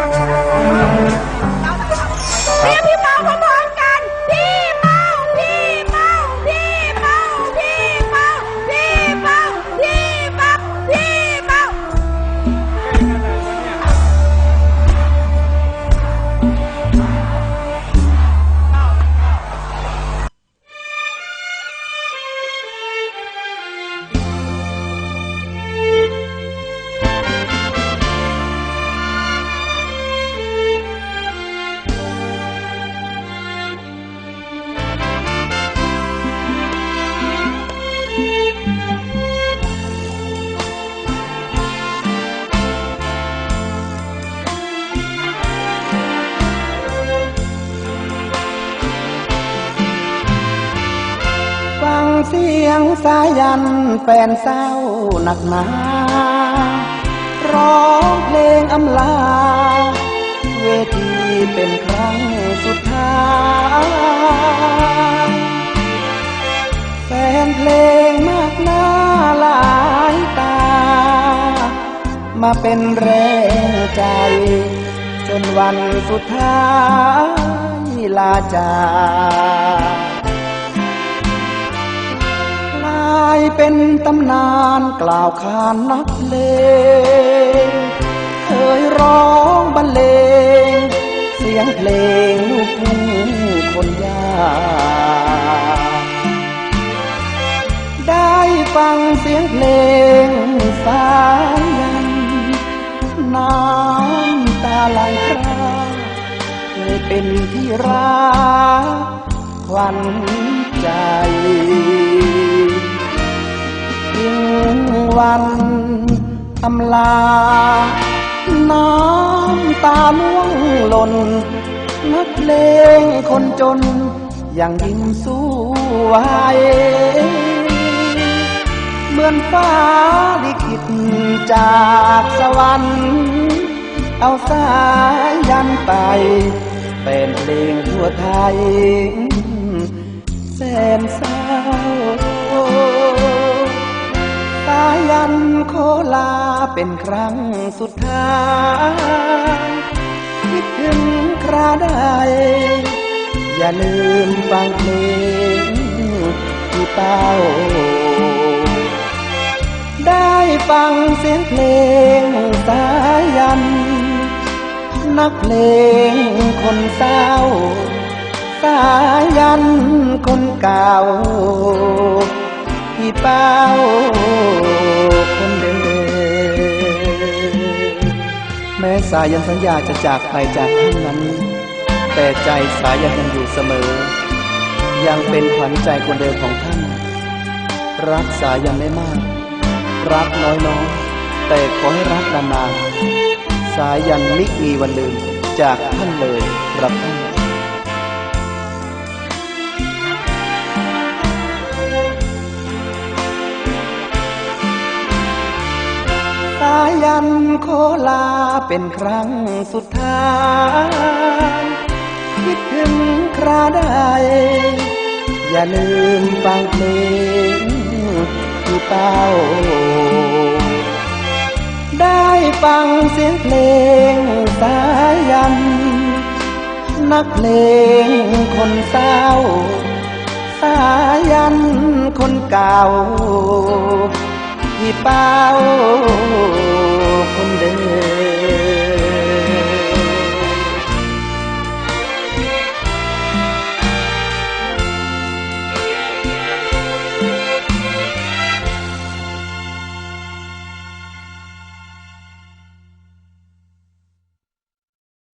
พี่เมาขบวนกันพี่เมาพี่เมาพี่เมาพี่เมาพี่เมาพี่เมาพี่เมาฟังเสียงสายันแฟนเศร้าหนักหนาร้องเพลงอำลาเวทีเป็นครั้งสุดท้ายแฟนเพลงมากหน้าหลายตามาเป็นแรงใจจนวันสุดท้ายลาจากกลายเป็นตำนานกล่าวขานนักเลงเคยร้องบรรเลงเสียงเพลงลูกทุ่งคนยากได้ฟังเสียงเพลงสายันน้ำตาไหลพราเคยเป็นที่รักขวัญใจถึงวันอำลาน้ำตาล่วงหล่นนักเลงคนจนยังยิ้มสู้ไหวเหมือนฟ้าลิขิตจากสวรรค์เอาสายยันไปเป็นเพลงทั่วไทยแสนเศร้าสายันโคลาเป็นครั้งสุดท้ายคิดถึงคราใดอย่าลืมฟังเพลงที่เป้าได้ฟังเสียงเพลงสายันนักเพลงคนเศร้าสายันคนเก่าพี่เป้าคนเดิมแม้สายันสัญญาจะจากไปจากท่านนั้นแต่ใจสายันยังอยู่เสมอยังเป็นขวัญใจคนเดิมของท่านรักสายันไม่มากรักน้อยๆแต่ขอให้รักนานๆสายันมิมีวันลืมจากท่านเลยรักท่านสายันโคลาเป็นครั้งสุดท้ายคิดถึงคราใดอย่าลืมฟังเพลงที่เป้าได้ฟังเสียงเพลงสายันนักเพลงคนเศร้าสายันคนเก่าพี่เป้าคนเดิม